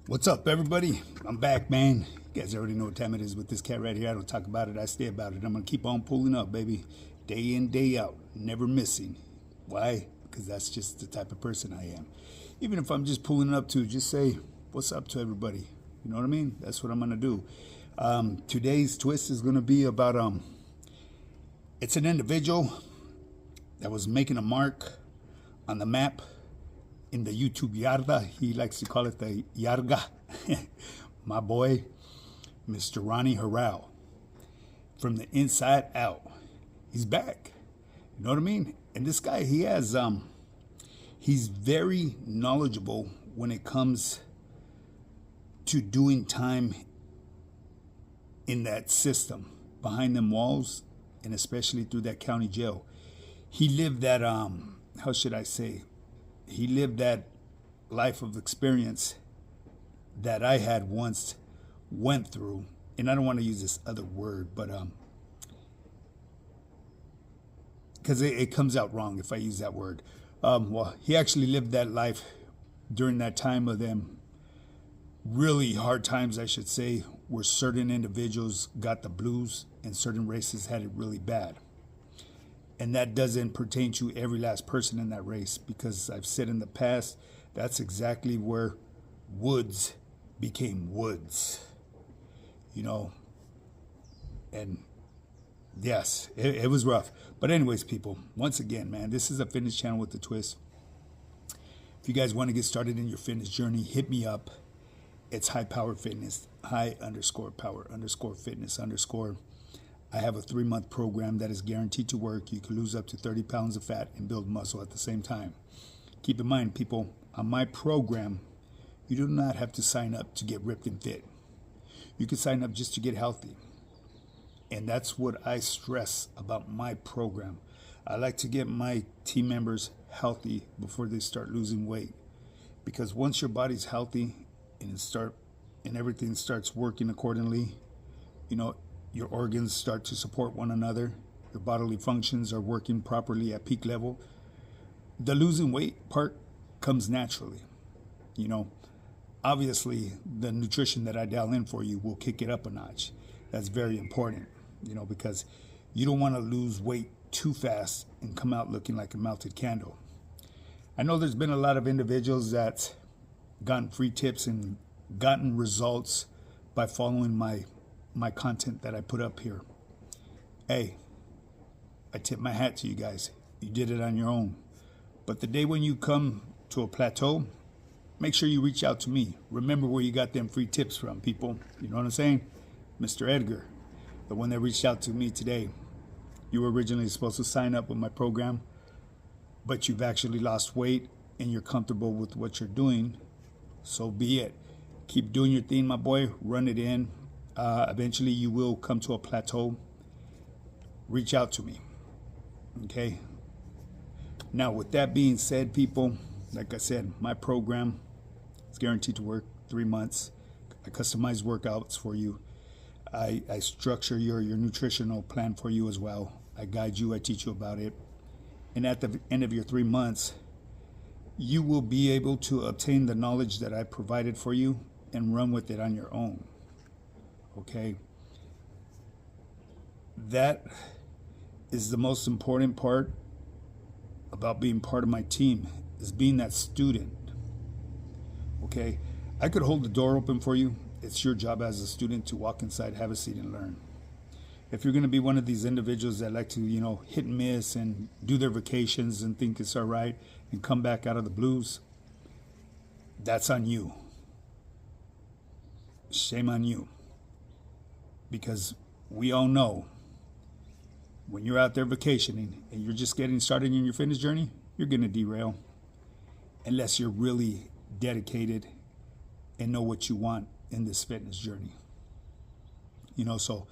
What's up, everybody? I'm back, man. You guys already know what time it is with this cat right here. I don't talk about it, I stay about it. I'm gonna keep on pulling up, baby. Day in, day out, never missing. Why? Because that's just the type of person I am. Even if I'm just pulling up to just say, what's up to everybody? You know what I mean? That's what I'm gonna do. Today's twist is gonna be about, it's an individual that was making a mark on the map in the YouTube yarda. He likes to call it the yarga. My boy, Mr. Ronnie Harrell. From the inside out. He's back. You know what I mean? And this guy, he's very knowledgeable when it comes to doing time in that system, behind them walls, and especially through that county jail. He lived that, how should I say? He lived that life of experience that I had once went through. And I don't want to use this other word, but because it comes out wrong if I use that word. Well, he actually lived that life during that time of them really hard times, I should say, where certain individuals got the blues and certain races had it really bad. And that doesn't pertain to every last person in that race, because I've said in the past, that's exactly where woods became woods, you know. And yes, it was rough. But anyways, people, once again, man, this is a fitness channel with a twist. If you guys want to get started in your fitness journey, hit me up. It's high power fitness, high_power_fitness_. I have a 3-month program that is guaranteed to work. You can lose up to 30 pounds of fat and build muscle at the same time. Keep in mind, people, on my program, you do not have to sign up to get ripped and fit. You can sign up just to get healthy. And that's what I stress about my program. I like to get my team members healthy before they start losing weight. Because once your body's healthy and everything starts working accordingly, you know, your organs start to support one another, your bodily functions are working properly at peak level, the losing weight part comes naturally. You know, obviously the nutrition that I dial in for you will kick it up a notch. That's very important, you know, because you don't want to lose weight too fast and come out looking like a melted candle. I know there's been a lot of individuals that gotten free tips and gotten results by following my content that I put up here. Hey, I tip my hat to you guys. You did it on your own. But the day when you come to a plateau, make sure you reach out to me. Remember where you got them free tips from, people. You know what I'm saying? Mr. Edgar, the one that reached out to me today. You were originally supposed to sign up with my program, but you've actually lost weight and you're comfortable with what you're doing. So be it. Keep doing your thing, my boy. Run it in. Eventually you will come to a plateau. Reach out to me. Okay? Now, with that being said, people, like I said, my program is guaranteed to work 3 months. I customize workouts for you. I structure your nutritional plan for you as well. I guide you. I teach you about it. And at the end of your 3 months, you will be able to obtain the knowledge that I provided for you and run with it on your own. Okay, that is the most important part about being part of my team, is being that student. Okay, I could hold the door open for you. It's your job as a student to walk inside, have a seat, and learn. If you're going to be one of these individuals that like to, you know, hit and miss and do their vacations and think it's all right and come back out of the blues, that's on you. Shame on you. Because we all know when you're out there vacationing and you're just getting started in your fitness journey, you're going to derail unless you're really dedicated and know what you want in this fitness journey. You know, so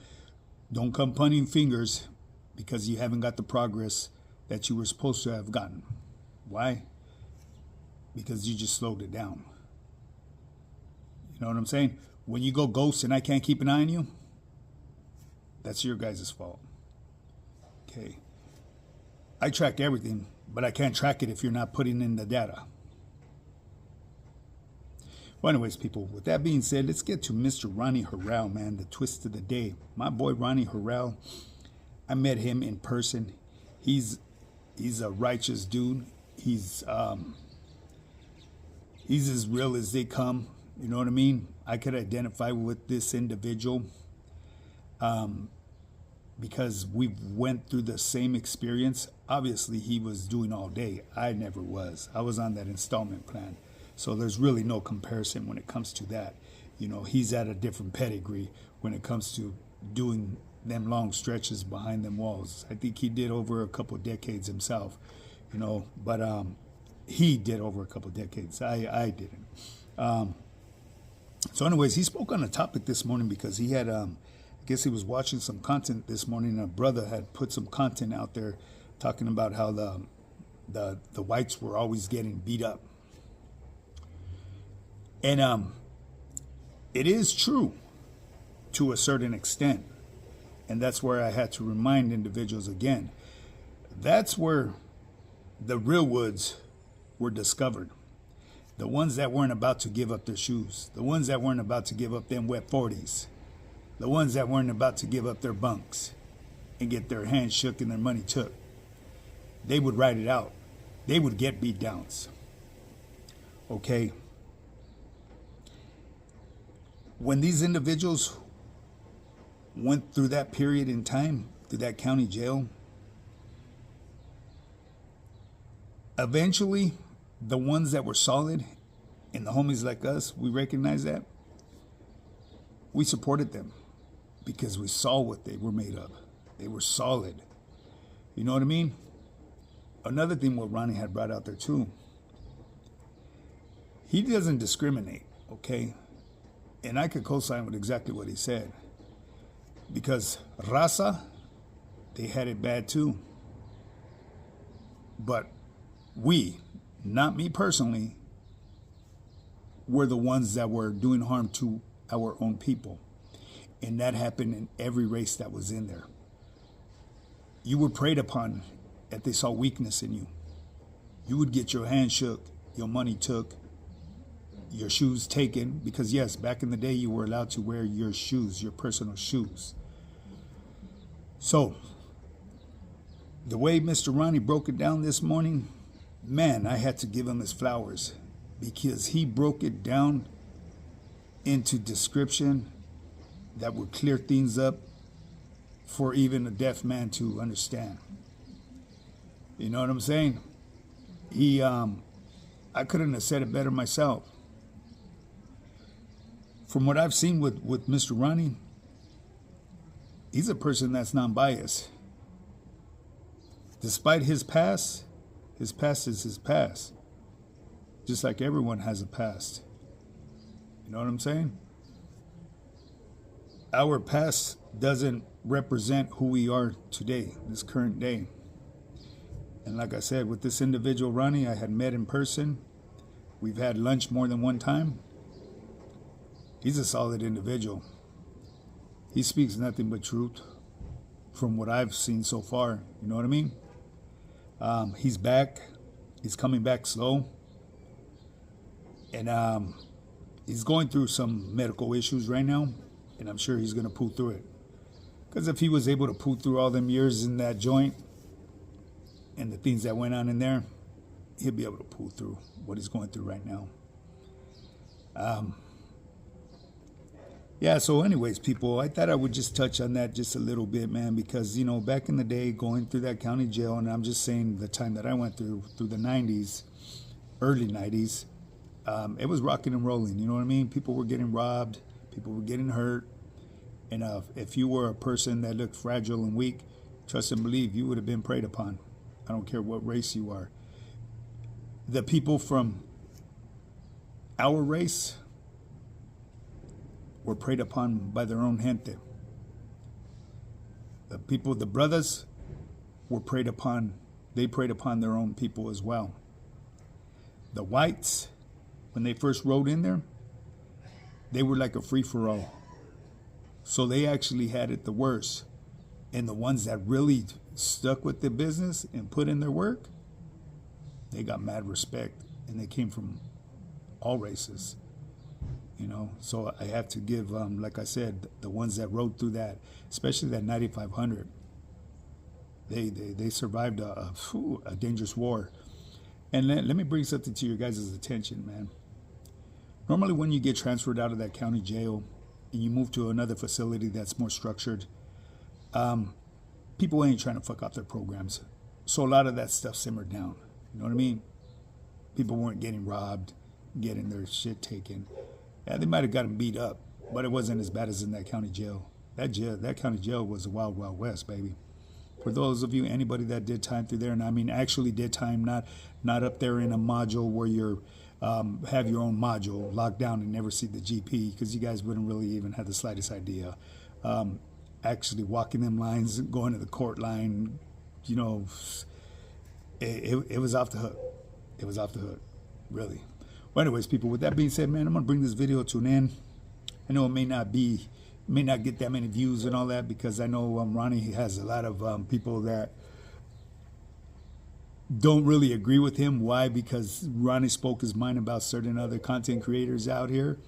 don't come pointing fingers because you haven't got the progress that you were supposed to have gotten. Why? Because you just slowed it down. You know what I'm saying? When you go ghost and I can't keep an eye on you, that's your guys' fault. Okay. I track everything, but I can't track it if you're not putting in the data. Well, anyways, people, with that being said, let's get to Mr. Ronnie Harrell, man, the twist of the day. My boy Ronnie Harrell, I met him in person. He's a righteous dude. He's as real as they come. You know what I mean? I could identify with this individual because we went through the same experience. Obviously, he was doing all day. I never was. I was on that installment plan. So there's really no comparison when it comes to that. You know, he's at a different pedigree when it comes to doing them long stretches behind them walls. I think he did over a couple of decades himself, you know, but he did over a couple of decades. I didn't. So anyways, he spoke on a topic this morning because he had, I guess he was watching some content this morning, and a brother had put some content out there talking about how the whites were always getting beat up. And it is true to a certain extent. And that's where I had to remind individuals again. That's where the real woods were discovered. The ones that weren't about to give up their shoes. The ones that weren't about to give up them wet 40s. The ones that weren't about to give up their bunks and get their hands shook and their money took. They would ride it out. They would get beat downs. Okay. When these individuals went through that period in time, through that county jail, eventually the ones that were solid and the homies like us, we recognize that. We supported them because we saw what they were made of. They were solid. You know what I mean? Another thing what Ronnie had brought out there too, he doesn't discriminate, okay? And I could co-sign with exactly what he said. Because raza, they had it bad too. But we, not me personally, were the ones that were doing harm to our own people. And that happened in every race that was in there. You were preyed upon if they saw weakness in you. You would get your hand shook, your money took, your shoes taken, because yes, back in the day you were allowed to wear your shoes, your personal shoes. So, the way Mr. Ronnie broke it down this morning, man, I had to give him his flowers because he broke it down into description that would clear things up for even a deaf man to understand. You know what I'm saying? I couldn't have said it better myself. From what I've seen with Mr. Ronnie, he's a person that's non-biased. Despite his past is his past. Just like everyone has a past. You know what I'm saying? Our past doesn't represent who we are today, this current day. And like I said, with this individual, Ronnie, I had met in person. We've had lunch more than one time. He's a solid individual. He speaks nothing but truth from what I've seen so far. You know what I mean? He's back. He's coming back slow. And he's going through some medical issues right now. And I'm sure he's going to pull through it. Because if he was able to pull through all them years in that joint and the things that went on in there, he'll be able to pull through what he's going through right now. Yeah, so anyways, people, I thought I would just touch on that just a little bit, man, because, you know, back in the day, going through that county jail, and I'm just saying the time that I went through the 90s, early 90s, it was rocking and rolling, you know what I mean? People were getting robbed, people were getting hurt, and if you were a person that looked fragile and weak, trust and believe, you would have been preyed upon. I don't care what race you are. The people from our race were preyed upon by their own gente. The people, the brothers, were preyed upon. They preyed upon their own people as well. The whites, when they first rode in there, they were like a free-for-all. So they actually had it the worst. And the ones that really stuck with their business and put in their work, they got mad respect. And they came from all races. know. So I have to give, like I said, the ones that rode through that, especially that 9500, they survived a dangerous war. And let me bring something to your guys' attention, man. Normally when you get transferred out of that county jail and you move to another facility that's more structured, people ain't trying to fuck up their programs. So a lot of that stuff simmered down. You know what I mean? People weren't getting robbed, getting their shit taken. Yeah, they might have gotten beat up, but it wasn't as bad as in that county jail. That county jail was the wild, wild west, baby. For those of you, anybody that did time through there, and I mean actually did time, not up there in a module where you're have your own module, locked down and never see the GP, because you guys wouldn't really even have the slightest idea. Actually walking them lines, going to the court line, you know, it was off the hook. It was off the hook, really. Well, anyways, people, with that being said, man, I'm going to bring this video to an end. I know it may not get that many views and all that, because I know Ronnie has a lot of people that don't really agree with him. Why? Because Ronnie spoke his mind about certain other content creators out here.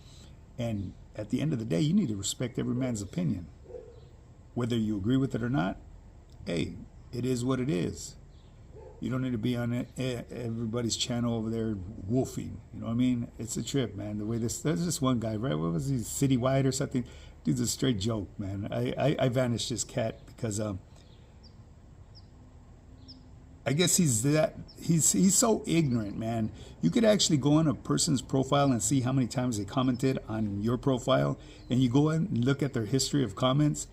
And at the end of the day, you need to respect every man's opinion. Whether you agree with it or not, hey, it is what it is. You don't need to be on everybody's channel over there wolfing. You know what I mean? It's a trip, man. The way there's this one guy, right? What was he, Citywide or something? Dude's a straight joke, man. I vanished this cat because I guess he's so ignorant, man. You could actually go on a person's profile and see how many times they commented on your profile, and you go in and look at their history of comments.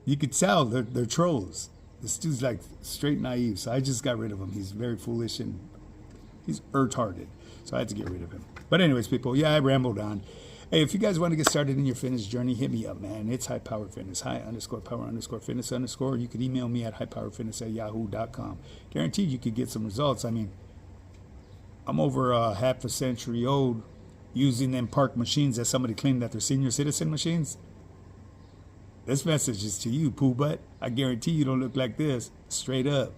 You could tell they're trolls. This dude's like straight naive, so I just got rid of him. He's very foolish and he's retarded, so I had to get rid of him. But anyways, people, yeah, I rambled on. Hey, if you guys want to get started in your fitness journey, hit me up, man. It's High Power Fitness, high_power_fitness_. You could email me at highpowerfitness@yahoo.com. Guaranteed you could get some results. I mean, I'm over half a century old using them park machines that somebody claimed that they're senior citizen machines. This message is to you, poo butt. I guarantee you don't look like this, straight up.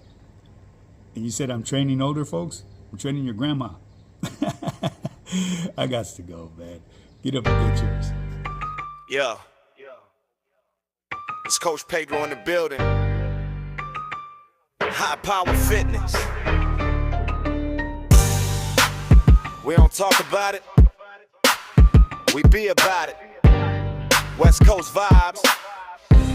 And you said I'm training older folks? I'm training your grandma. I got to go, man. Get up and get yours. Yeah. It's Coach Pedro in the building. High Power Fitness. We don't talk about it. We be about it. West Coast vibes.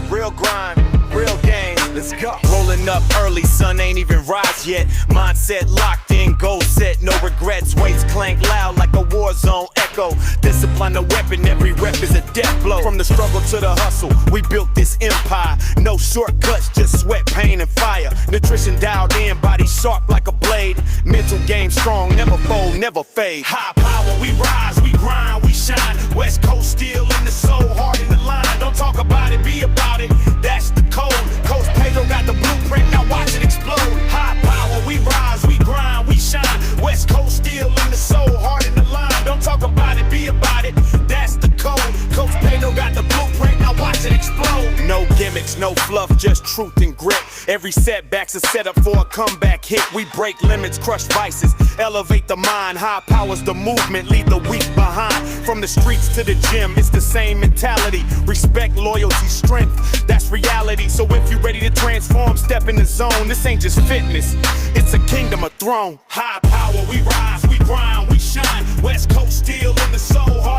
Real grind, real game, let's go. Rolling up early, sun ain't even rise yet. Mindset locked in, goal set, no regrets. Weights clank loud like a war zone echo. Discipline a weapon, every rep is a death blow. From the struggle to the hustle, we built this empire. No shortcuts, just sweat, pain, and fire. Nutrition dialed in, body sharp like a blade. Mental game strong, never fold, never fade. High power, we rise, we grind, we shine. West Coast still in the soul, heart in the line. Don't talk about it, be about it. That's the code. Coach Pedro got the blueprint, now watch it explode. High power, we rise, we grind, we shine. West Coast still in the soul, heart in the line. Don't talk about it, be about it. That's the code. Coach Pedro got the blueprint, now watch it explode. No gimmicks, no fluff, just truth and grit. Every setback's a setup for a comeback hit. We break limits, crush vices, elevate the mind. High power's the movement, leave the weak behind. From the streets to the gym, it's the same mentality. Respect, loyalty, strength, that's reality. So if you're ready to transform, step in the zone. This ain't just fitness, it's a kingdom, a throne. High power, we rise, we grind, we shine. West Coast still in the soul, heart